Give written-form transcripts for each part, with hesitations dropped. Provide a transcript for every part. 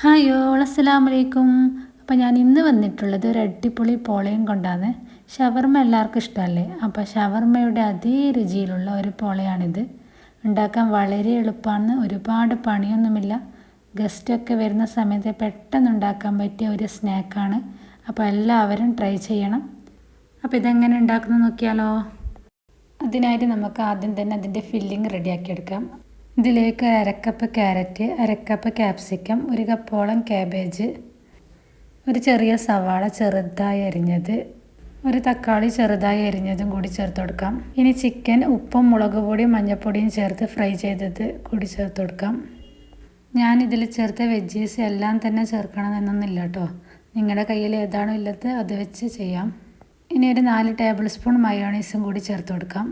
Hi all അസ്സലാമു അലൈക്കും. അപ്പോൾ ഞാൻ ഇന്ന് വന്നിട്ടുള്ളത് ഒരു അടിപൊളി പോളയും കൊണ്ടാണ്. ഷവർമ്മ എല്ലാവർക്കും ഇഷ്ടമല്ലേ? അപ്പോൾ ഷവർമ്മയുടെ അതേ രുചിയിലുള്ള ഒരു പോളയാണിത്. ഉണ്ടാക്കാൻ വളരെ എളുപ്പമാണ്, ഒരുപാട് പണിയൊന്നുമില്ല. ഗസ്റ്റൊക്കെ വരുന്ന സമയത്ത് പെട്ടെന്ന് ഉണ്ടാക്കാൻ പറ്റിയ ഒരു സ്നാക്കാണ്. അപ്പോൾ എല്ലാവരും ട്രൈ ചെയ്യണം. അപ്പോൾ ഇതെങ്ങനെ ഉണ്ടാക്കുന്നത് നോക്കിയാലോ? അതിനായിട്ട് നമുക്ക് ആദ്യം തന്നെ അതിൻ്റെ ഫില്ലിങ് റെഡിയാക്കിയെടുക്കാം. ഇതിലേക്ക് അരക്കപ്പ് ക്യാരറ്റ്, അരക്കപ്പ് ക്യാപ്സിക്കം, ഒരു കപ്പോളം ക്യാബേജ്, ഒരു ചെറിയ സവാള ചെറുതായി അരിഞ്ഞത്, ഒരു തക്കാളി ചെറുതായി അരിഞ്ഞതും കൂടി ചേർത്ത് കൊടുക്കാം. ഇനി ചിക്കൻ ഉപ്പും മുളക് പൊടിയും മഞ്ഞൾപ്പൊടിയും ചേർത്ത് ഫ്രൈ ചെയ്തത് കൂടി ചേർത്ത് കൊടുക്കാം. ഞാനിതിൽ ചേർത്ത വെജീസ് എല്ലാം തന്നെ ചേർക്കണം എന്നൊന്നുമില്ല കേട്ടോ. നിങ്ങളുടെ കയ്യിൽ ഏതാണോ ഉള്ളത് അത് വെച്ച് ചെയ്യാം. ഇനി ഒരു 4 ടേബിൾ സ്പൂൺ മയോണൈസും കൂടി ചേർത്ത് കൊടുക്കാം.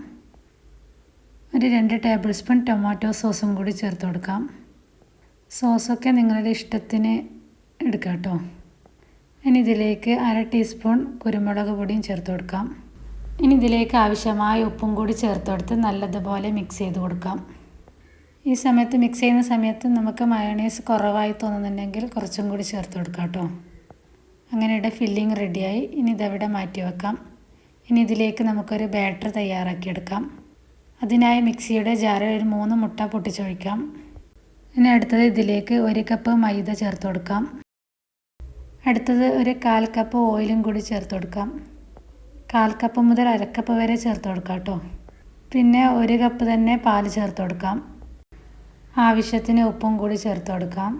ഒരു 2 ടേബിൾ സ്പൂൺ ടൊമാറ്റോ സോസും കൂടി ചേർത്ത് കൊടുക്കാം. സോസൊക്കെ നിങ്ങളുടെ ഇഷ്ടത്തിന് എടുക്കാം കേട്ടോ. ഇനി ഇതിലേക്ക് 1/2 ടീസ്പൂൺ കുരുമുളക് പൊടിയും ചേർത്ത് കൊടുക്കാം. ഇനി ഇതിലേക്ക് ആവശ്യമായ ഉപ്പും കൂടി ചേർത്ത് കൊടുത്ത് നല്ലതുപോലെ മിക്സ് ചെയ്ത് കൊടുക്കാം. ഈ സമയത്ത് മിക്സ് ചെയ്യുന്ന സമയത്ത് നമുക്ക് മയോണൈസ് കുറവായി തോന്നുന്നുണ്ടെങ്കിൽ കുറച്ചും കൂടി ചേർത്ത് കൊടുക്കാം കേട്ടോ. അങ്ങനെയുടെ ഫില്ലിങ് റെഡിയായി. ഇനി ഇതവിടെ മാറ്റി വെക്കാം. ഇനി ഇതിലേക്ക് നമുക്കൊരു ബാറ്റർ തയ്യാറാക്കിയെടുക്കാം. അതിനായി മിക്സിയുടെ ജാറിൽ ഒരു 3 മുട്ട പൊട്ടിച്ചൊഴിക്കാം. ഇനി അടുത്തത് ഇതിലേക്ക് 1 കപ്പ് മൈദ ചേർത്ത് കൊടുക്കാം. അടുത്തത് ഒരു 1/4 കപ്പ് ഓയിലും കൂടി ചേർത്ത് കൊടുക്കാം. 1/4 കപ്പ് മുതൽ 1/2 കപ്പ് വരെ ചേർത്ത് കൊടുക്കാം കേട്ടോ. പിന്നെ 1 കപ്പ് തന്നെ പാൽ ചേർത്ത് കൊടുക്കാം. ആവശ്യത്തിന് ഉപ്പും കൂടി ചേർത്ത് കൊടുക്കാം.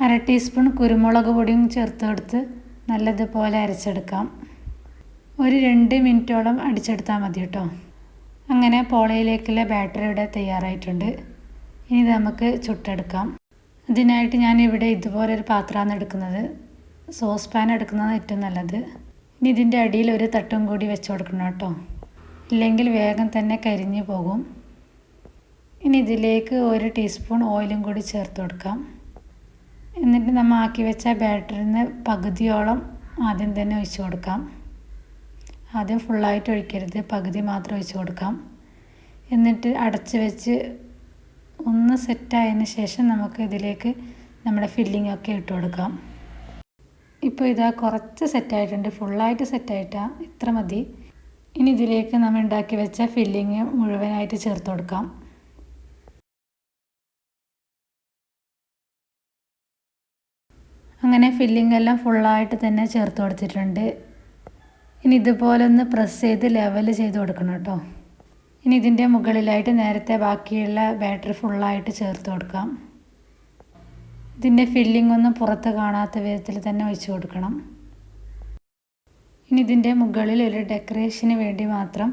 1/2 ടീസ്പൂൺ കുരുമുളക് പൊടിയും ചേർത്ത് കൊടുത്ത് നല്ലതുപോലെ അരച്ചെടുക്കാം. ഒരു 2 മിനിറ്റോളം അടിച്ചെടുത്താൽ മതി കേട്ടോ. അങ്ങനെ പോളയിലേക്കുള്ള ബാറ്ററി ഇവിടെ തയ്യാറായിട്ടുണ്ട്. ഇനി ഇത് നമുക്ക് ചുട്ടെടുക്കാം. അതിനായിട്ട് ഞാനിവിടെ ഇതുപോലൊരു പാത്രമാണ് എടുക്കുന്നത്. സോസ് പാൻ എടുക്കുന്നതാണ് ഏറ്റവും നല്ലത്. ഇനി ഇതിൻ്റെ അടിയിൽ ഒരു തട്ടും കൂടി വെച്ച് കൊടുക്കണം കേട്ടോ, ഇല്ലെങ്കിൽ വേഗം തന്നെ കരിഞ്ഞു പോകും. ഇനി ഇതിലേക്ക് 1 ടീസ്പൂൺ ഓയിലും കൂടി ചേർത്ത് കൊടുക്കാം. എന്നിട്ട് നമ്മൾ ആക്കി വെച്ച ബാറ്ററിൽ നിന്ന് പകുതിയോളം ആദ്യം തന്നെ ഒഴിച്ച് കൊടുക്കാം. ആദ്യം ഫുള്ളായിട്ട് ഒഴിക്കരുത്, പകുതി മാത്രം ഒഴിച്ച് കൊടുക്കാം. എന്നിട്ട് അടച്ച് വെച്ച് ഒന്ന് സെറ്റായതിന് ശേഷം നമുക്ക് ഇതിലേക്ക് നമ്മുടെ ഫില്ലിംഗ് ഒക്കെ ഇട്ട് കൊടുക്കാം. ഇപ്പോൾ ഇതാ കുറച്ച് സെറ്റായിട്ടുണ്ട്, ഫുള്ളായിട്ട് സെറ്റായിട്ടാണ്, ഇത്ര മതി. ഇനി ഇതിലേക്ക് നമ്മൾ ഉണ്ടാക്കി വെച്ച ഫില്ലിങ് മുഴുവനായിട്ട് ചേർത്ത് കൊടുക്കാം. അങ്ങനെ ഫില്ലിംഗ് എല്ലാം ഫുള്ളായിട്ട് തന്നെ ചേർത്ത് കൊടുത്തിട്ടുണ്ട്. ഇനി ഇതുപോലെ ഒന്ന് പ്രസ് ചെയ്ത് ലെവൽ ചെയ്ത് കൊടുക്കണം കേട്ടോ. ഇനി ഇതിൻ്റെ മുകളിലായിട്ട് നേരത്തെ ബാക്കിയുള്ള ബാറ്ററി ഫുള്ളായിട്ട് ചേർത്ത് കൊടുക്കാം. ഇതിൻ്റെ ഫില്ലിംഗ് ഒന്നും പുറത്ത് കാണാത്ത വിധത്തിൽ തന്നെ ഒഴിച്ച് കൊടുക്കണം. ഇനി ഇതിൻ്റെ മുകളിൽ ഒരു ഡെക്കറേഷന് വേണ്ടി മാത്രം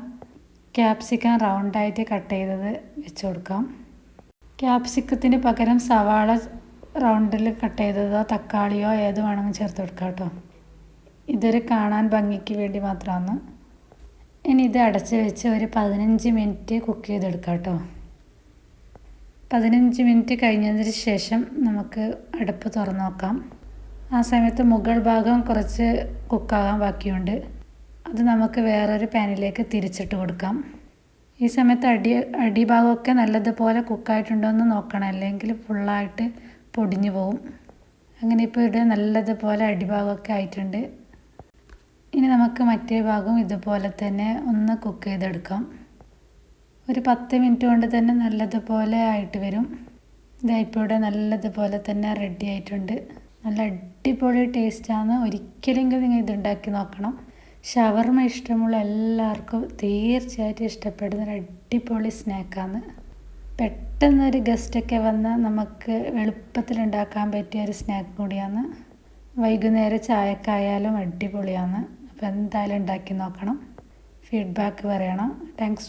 ക്യാപ്സിക്കം റൗണ്ടായിട്ട് കട്ട് ചെയ്തത് വെച്ച് കൊടുക്കാം. ക്യാപ്സിക്കത്തിന് പകരം സവാള റൗണ്ടിൽ കട്ട് ചെയ്തതോ തക്കാളിയോ ഏത് വേണമെങ്കിൽ ചേർത്ത് കൊടുക്കാം കേട്ടോ. ഇതൊരു കാണാൻ ഭംഗിക്ക് വേണ്ടി മാത്രമാണ്. ഇനി ഇത് അടച്ച് വെച്ച് ഒരു 15 മിനിറ്റ് കുക്ക് ചെയ്തെടുക്കാം കേട്ടോ. 15 മിനിറ്റ് കഴിഞ്ഞതിന് ശേഷം നമുക്ക് അടുപ്പ് തുറന്ന് നോക്കാം. ആ സമയത്ത് മുകൾ ഭാഗം കുറച്ച് കുക്കാകാൻ ബാക്കിയുണ്ട്. അത് നമുക്ക് വേറൊരു പാനിലേക്ക് തിരിച്ചിട്ട് കൊടുക്കാം. ഈ സമയത്ത് അടിഭാഗമൊക്കെ നല്ലതുപോലെ കുക്കായിട്ടുണ്ടോ എന്ന് നോക്കണം, അല്ലെങ്കിൽ ഫുള്ളായിട്ട് പൊടിഞ്ഞു പോവും. അങ്ങനെ ഇപ്പോൾ ഇവിടെ നല്ലതുപോലെ അടിഭാഗമൊക്കെ ആയിട്ടുണ്ട്. ഇനി നമുക്ക് മറ്റേ ഭാഗവും ഇതുപോലെ തന്നെ ഒന്ന് കുക്ക് ചെയ്തെടുക്കാം. ഒരു 10 മിനിറ്റ് കൊണ്ട് തന്നെ നല്ലതുപോലെ ആയിട്ട് വരും. ഇതായിപ്പോൾ ഇവിടെ നല്ലതുപോലെ തന്നെ റെഡി ആയിട്ടുണ്ട്. നല്ല അടിപൊളി ടേസ്റ്റാണ്. ഒരിക്കലെങ്കിലും നിങ്ങൾ ഇതുണ്ടാക്കി നോക്കണം. ഷവർമ്മ ഇഷ്ടമുള്ള എല്ലാവർക്കും തീർച്ചയായിട്ടും ഇഷ്ടപ്പെടുന്ന ഒരു അടിപൊളി സ്നാക്കാണ്. പെട്ടെന്നൊരു ഗസ്റ്റൊക്കെ വന്നാൽ നമുക്ക് എളുപ്പത്തിൽ ഉണ്ടാക്കാൻ പറ്റിയ ഒരു സ്നാക്ക് കൂടിയാണ്. വൈകുന്നേരം ചായക്കായാലും അടിപൊളിയാണ്. അപ്പോൾ എന്തായാലും ഉണ്ടാക്കി നോക്കണം. ഫീഡ്ബാക്ക് പറയണം. താങ്ക്സ്.